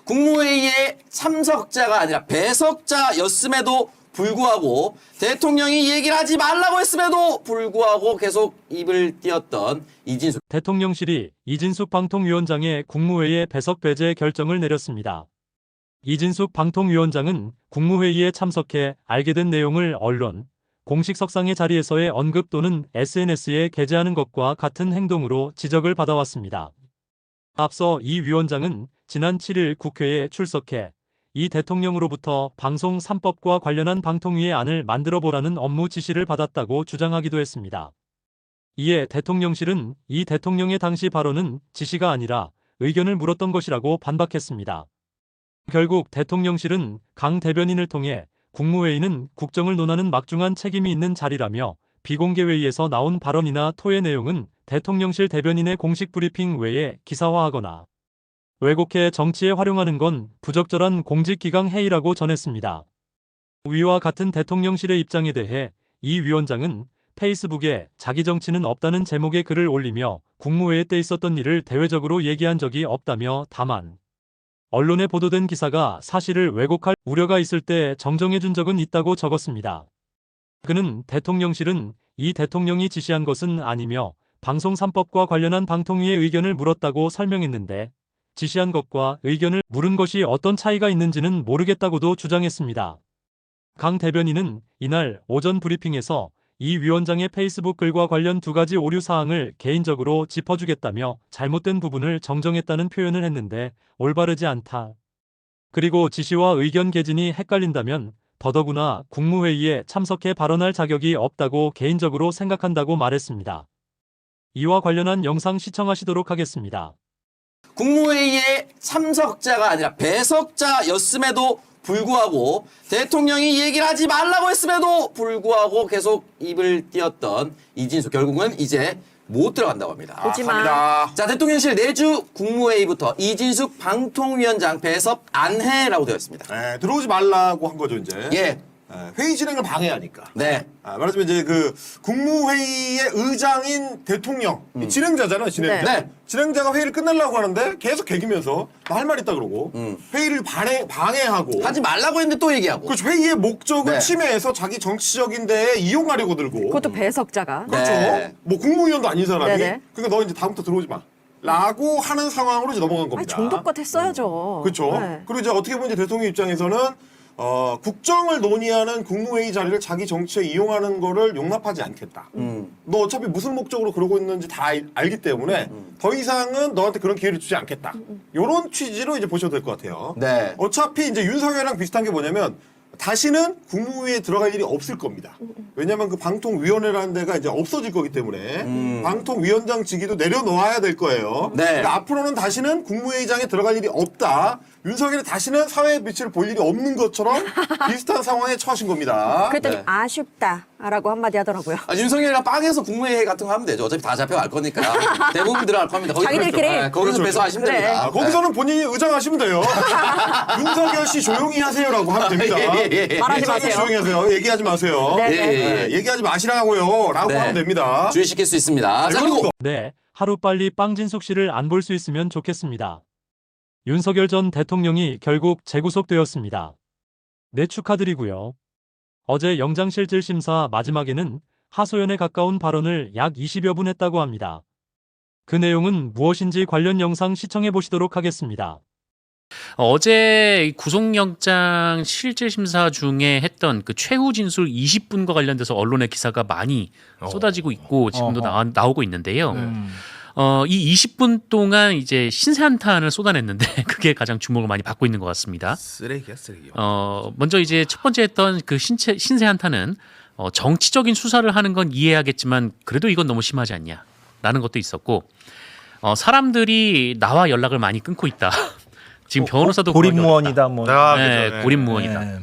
국무회의에 참석자가 아니라 배석자였음에도 불구하고 대통령이 얘기를 하지 말라고 했음에도 불구하고 계속 입을 띄었던 이진숙. 대통령실이 이진숙 방통위원장의 국무회의에 배석 배제 결정을 내렸습니다. 이진숙 방통위원장은 국무회의에 참석해 알게 된 내용을 언론, 공식석상의 자리에서의 언급 또는 SNS에 게재하는 것과 같은 행동으로 지적을 받아왔습니다. 앞서 이 위원장은 지난 7일 국회에 출석해 이 대통령으로부터 방송 3법과 관련한 방통위의 안을 만들어보라는 업무 지시를 받았다고 주장하기도 했습니다. 이에 대통령실은 이 대통령의 당시 발언은 지시가 아니라 의견을 물었던 것이라고 반박했습니다. 결국 대통령실은 강 대변인을 통해 국무회의는 국정을 논하는 막중한 책임이 있는 자리라며 비공개 회의에서 나온 발언이나 토의 내용은 대통령실 대변인의 공식 브리핑 외에 기사화하거나 왜곡해 정치에 활용하는 건 부적절한 공직기강 해이라고 전했습니다. 위와 같은 대통령실의 입장에 대해 이 위원장은 페이스북에 자기 정치는 없다는 제목의 글을 올리며 국무회의 때 있었던 일을 대외적으로 얘기한 적이 없다며 다만 언론에 보도된 기사가 사실을 왜곡할 우려가 있을 때 정정해 준 적은 있다고 적었습니다. 그는 대통령실은 이 대통령이 지시한 것은 아니며 방송 3법과 관련한 방통위의 의견을 물었다고 설명했는데 지시한 것과 의견을 물은 것이 어떤 차이가 있는지는 모르겠다고도 주장했습니다. 강 대변인은 이날 오전 브리핑에서 이 위원장의 페이스북 글과 관련 두 가지 오류 사항을 개인적으로 짚어주겠다며 잘못된 부분을 정정했다는 표현을 했는데 올바르지 않다. 그리고 지시와 의견 개진이 헷갈린다면 더더구나 국무회의에 참석해 발언할 자격이 없다고 개인적으로 생각한다고 말했습니다. 이와 관련한 영상 시청하시도록 하겠습니다. 국무회의에 참석자가 아니라 배석자였음에도 불구하고 대통령이 얘기를 하지 말라고 했음에도 불구하고 계속 입을 띄었던 이진숙. 결국은 이제 못 들어간다고 합니다. 오지마. 자, 대통령실 내주 국무회의부터 이진숙 방통위원장 배석 안 해라고 되어 있습니다. 네, 들어오지 말라고 한 거죠, 이제. 예. 회의 진행을 방해하니까. 네. 말하자면 이제 그 국무회의의 의장인 대통령, 이 진행자잖아요, 진행자. 네. 진행자가 회의를 끝내려고 하는데 계속 개기면서 나 할 말 있다 그러고 회의를 방해하고. 하지 말라고 했는데 또 얘기하고. 그렇죠. 회의의 목적을 네. 침해해서 자기 정치적인 데에 이용하려고 들고. 그것도 배석자가. 그렇죠. 네. 뭐 국무위원도 아닌 사람이. 네네. 그러니까 너 이제 다음부터 들어오지 마. 라고 하는 상황으로 이제 넘어간 아니, 겁니다. 정도껏 했어야죠. 그렇죠. 네. 그리고 이제 어떻게 보면 이제 대통령 입장에서는 국정을 논의하는 국무회의 자리를 자기 정치에 이용하는 거를 용납하지 않겠다. 너 어차피 무슨 목적으로 그러고 있는지 다 알기 때문에 더 이상은 너한테 그런 기회를 주지 않겠다. 이런 취지로 이제 보셔도 될 것 같아요. 네. 어차피 이제 윤석열이랑 비슷한 게 뭐냐면 다시는 국무회의에 들어갈 일이 없을 겁니다. 왜냐하면 그 방통위원회라는 데가 이제 없어질 거기 때문에 방통위원장 직위도 내려놓아야 될 거예요. 네. 그러니까 앞으로는 다시는 국무회의장에 들어갈 일이 없다. 윤석열이 다시는 사회의 빛을 볼 일이 없는 것처럼 비슷한 상황에 처하신 겁니다. 그랬더니 네. 아쉽다라고 한마디 하더라고요. 윤석열이랑 빵에서 국무회의 같은 거 하면 되죠. 어차피 다 잡혀갈 거니까. 대부분 들어갈 겁니다. 자기들끼리. 거기서 그렇죠. 배서하시면 그래. 됩니다. 거기서는 본인이 의장하시면 돼요. 윤석열 씨 조용히 하세요라고 하면 됩니다. 말하지 윤석열 마세요. 조용히 하세요. 얘기하지 마세요. 네, 네. 얘기하지 마시라고요. 라고 네. 하면 됩니다. 주의시킬 수 있습니다. 자, 그리고 그리고 네, 하루빨리 빵진숙 씨를 안 볼 수 있으면 좋겠습니다. 윤석열 전 대통령이 결국 재구속되었습니다. 네, 축하드리고요. 어제 영장실질심사 마지막에는 하소연에 가까운 발언을 약 20여 분 했다고 합니다. 그 내용은 무엇인지 관련 영상 시청해 보시도록 하겠습니다. 어제 구속영장 실질심사 중에 했던 그 최후 진술 20분과 관련돼서 언론의 기사가 많이 쏟아지고 있고 지금도 나오고 있는데요. 이 20분 동안 이제 신세 한탄을 쏟아냈는데 그게 가장 주목을 많이 받고 있는 것 같습니다. 쓰레기야 쓰레기. 먼저 이제 첫 번째 했던 그 신세 한탄은 정치적인 수사를 하는 건 이해하겠지만 그래도 이건 너무 심하지 않냐라는 것도 있었고 사람들이 나와 연락을 많이 끊고 있다. 지금 변호사도 고립무원이다 뭐. 네, 그죠. 고립무원이다. 네.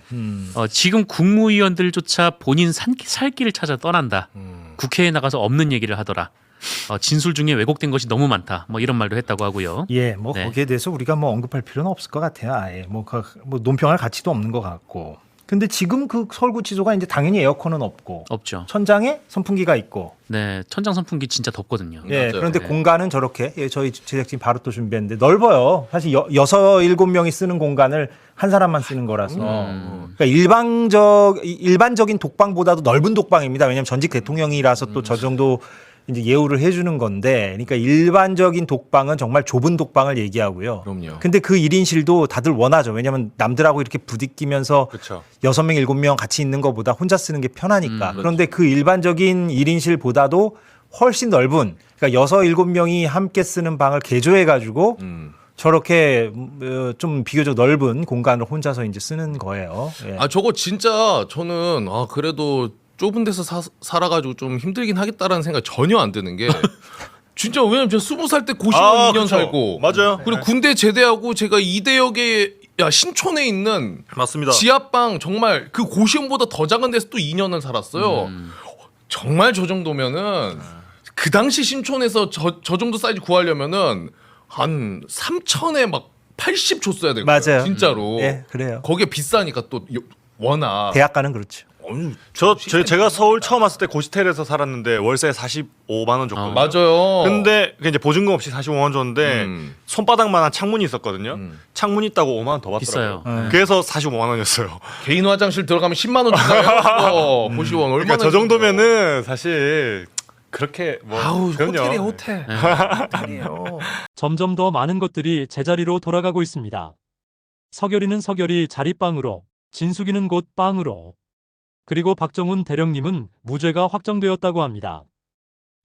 지금 국무위원들조차 본인 살 길을 찾아 떠난다. 국회에 나가서 없는 얘기를 하더라. 진술 중에 왜곡된 것이 너무 많다. 뭐 이런 말도 했다고 하고요. 예, 뭐 네. 거기에 대해서 우리가 뭐 언급할 필요는 없을 것 같아요. 아예 뭐 논평할 가치도 없는 것 같고. 근데 지금 그 서울구치소가 이제 당연히 에어컨은 없고 없죠. 천장에 선풍기가 있고 네, 천장 선풍기 진짜 덥거든요. 예, 맞아요. 그런데 네. 공간은 저렇게 예, 저희 제작진 바로 또 준비했는데 넓어요. 사실 6-7명이 쓰는 공간을 한 사람만 쓰는 거라서 그러니까 일반적인 독방보다도 넓은 독방입니다. 왜냐하면 전직 대통령이라서 또 저 정도 이제 예우를 해주는 건데, 그러니까 일반적인 독방은 정말 좁은 독방을 얘기하고요. 그럼요. 근데 그 1인실도 다들 원하죠. 왜냐하면 남들하고 이렇게 부딪히면서 그렇죠. 6명, 7명 같이 있는 것보다 혼자 쓰는 게 편하니까. 그런데 그 일반적인 1인실보다도 훨씬 넓은, 그러니까 6-7명이 함께 쓰는 방을 개조해가지고 저렇게 좀 비교적 넓은 공간을 혼자서 이제 쓰는 거예요. 예. 아 저거 진짜 저는 그래도 좁은 데서 살아가지고 좀 힘들긴 하겠다라는 생각 전혀 안 드는 게 진짜 왜냐면 제가 20살 때 고시원 2년 그쵸. 살고 맞아요. 그리고 군대 제대하고 제가 이대역에 신촌에 있는 맞습니다. 지하방 정말 그 고시원보다 더 작은 데서 또 2년을 살았어요. 정말 저 정도면은 그 당시 신촌에서 저 정도 사이즈 구하려면은 한 3천에 막 80 줬어야 될 거예요. 맞아요. 진짜로. 예, 그래요. 거기에 비싸니까 또 워낙. 대학가는 그렇죠. 제가 서울 처음 왔을 때 고시텔에서 살았는데 월세 45만 원 줬거든요. 맞아요. 근데 그게 이제 보증금 없이 45만 원 줬는데 손바닥만한 창문이 있었거든요. 창문 있다고 5만 원 더 받더라고요. 비싸요. 그래서 45만 원이었어요. 개인 화장실 들어가면 10만 원 주나요? 고시원 얼마나? 그러니까 저 정도면은 사실 그렇게 뭐 아우 그럼요. 호텔이 호텔. 점점 더 많은 것들이 제자리로 돌아가고 있습니다. 서결이는 서결이 자리빵으로, 진숙이는 곧 빵으로, 그리고 박정훈 대령님은 무죄가 확정되었다고 합니다.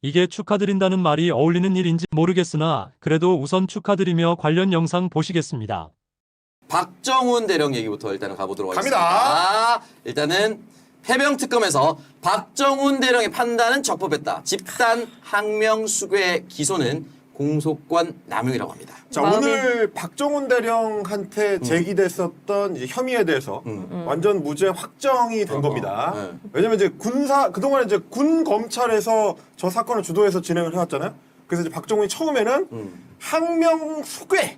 이게 축하드린다는 말이 어울리는 일인지 모르겠으나 그래도 우선 축하드리며 관련 영상 보시겠습니다. 박정훈 대령 얘기부터 일단은 가보도록 갑니다. 하겠습니다. 일단은 해병 특검에서 박정훈 대령의 판단은 적법했다. 집단 항명 수괴 기소는 공소권 남용이라고 합니다. 자, 마음이- 오늘 박정훈 대령한테 제기됐었던 이제 혐의에 대해서 완전 무죄 확정이 된 겁니다. 네. 왜냐면 이제 그동안 이제 군 검찰에서 저 사건을 주도해서 진행을 해왔잖아요. 그래서 이제 박정훈이 처음에는 항명 수괴,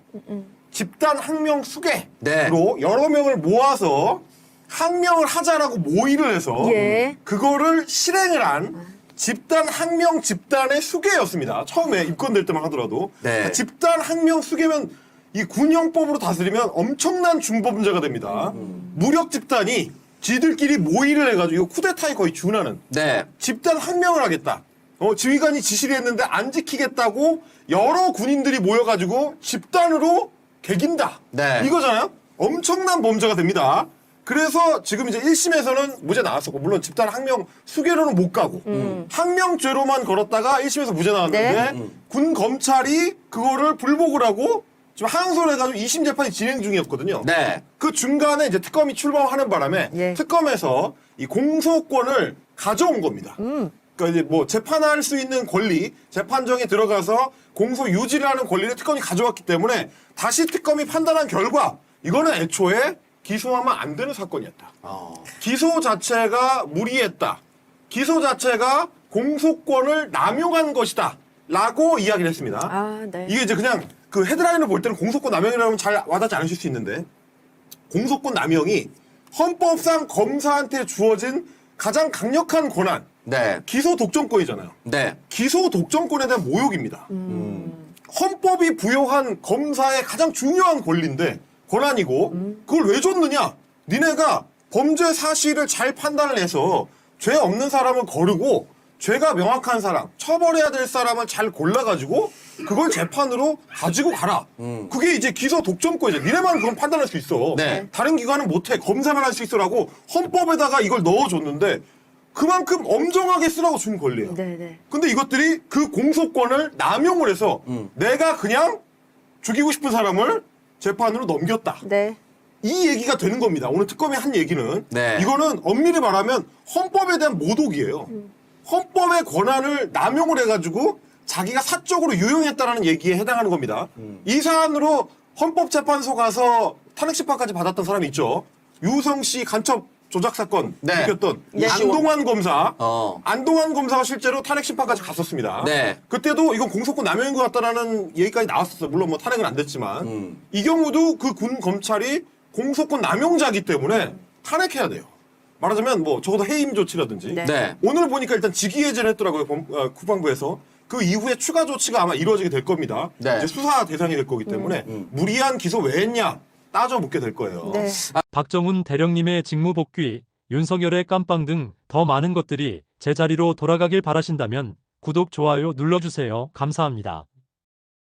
집단 항명 수괴로 네. 여러 명을 모아서 항명을 하자라고 모의를 해서 예. 그거를 실행을 한 집단 항명 집단의 수괴였습니다. 처음에 입건될 때만 하더라도 네. 그러니까 집단 항명 수괴면 이 군형법으로 다스리면 엄청난 중범죄가 됩니다. 무력 집단이 지들끼리 모의를 해가지고 이거 쿠데타에 거의 준하는 네. 집단 항명을 하겠다. 지휘관이 지시를 했는데 안 지키겠다고 여러 군인들이 모여가지고 집단으로 개긴다. 네. 이거잖아요. 엄청난 범죄가 됩니다. 그래서 지금 이제 1심에서는 무죄 나왔었고, 물론 집단 항명 수괴로는 못 가고, 항명죄로만 걸었다가 1심에서 무죄 나왔는데, 네. 군 검찰이 그거를 불복을 하고, 지금 항소를 해가지고 2심 재판이 진행 중이었거든요. 네. 그 중간에 이제 특검이 출범하는 바람에, 예. 특검에서 이 공소권을 가져온 겁니다. 그러니까 이제 뭐 재판할 수 있는 권리, 재판정에 들어가서 공소 유지를 하는 권리를 특검이 가져왔기 때문에 다시 특검이 판단한 결과, 이거는 애초에 기소하면 안 되는 사건이었다. 기소 자체가 무리했다. 기소 자체가 공소권을 남용한 것이다. 라고 이야기를 했습니다. 아, 네. 이게 이제 그냥 그 헤드라인을 볼 때는 공소권 남용이라면 잘 와닿지 않으실 수 있는데, 공소권 남용이 헌법상 검사한테 주어진 가장 강력한 권한, 네. 기소 독점권이잖아요. 네. 기소 독점권에 대한 모욕입니다. 헌법이 부여한 검사의 가장 중요한 권리인데, 권한이고, 그걸 왜 줬느냐? 니네가 범죄 사실을 잘 판단을 해서 죄 없는 사람을 거르고 죄가 명확한 사람, 처벌해야 될 사람을 잘 골라가지고 그걸 재판으로 가지고 가라. 그게 이제 기소 독점권이죠. 니네만 그건 판단할 수 있어. 네. 다른 기관은 못해. 검사만 할 수 있어라고 헌법에다가 이걸 넣어줬는데 그만큼 엄정하게 쓰라고 준 권리예요. 네네. 근데 이것들이 그 공소권을 남용을 해서 내가 그냥 죽이고 싶은 사람을 재판으로 넘겼다. 네. 이 얘기가 되는 겁니다. 오늘 특검이 한 얘기는. 네. 이거는 엄밀히 말하면 헌법에 대한 모독이에요. 헌법의 권한을 남용을 해가지고 자기가 사적으로 유용했다라는 얘기에 해당하는 겁니다. 이 사안으로 헌법재판소 가서 탄핵심판까지 받았던 사람이 있죠. 유성 씨 간첩 조작 사건 네. 일으켰던 네. 안동환 검사. 어. 안동환 검사가 실제로 탄핵심판까지 갔었습니다. 네. 그때도 이건 공소권 남용인 것 같다라는 얘기까지 나왔었어요. 물론 뭐 탄핵은 안 됐지만 이 경우도 그 군 검찰이 공소권 남용자이기 때문에 탄핵해야 돼요. 말하자면 뭐 적어도 해임 조치라든지. 네. 네. 오늘 보니까 일단 직위해제를 했더라고요. 국방부에서. 그 이후에 추가 조치가 아마 이루어지게 될 겁니다. 네. 이제 수사 대상이 될 거기 때문에 무리한 기소 왜 했냐 따져 묻게 될 거예요. 네. 박정훈 대령님의 직무 복귀, 윤석열의 깜빵 등 더 많은 것들이 제자리로 돌아가길 바라신다면 구독, 좋아요 눌러주세요. 감사합니다.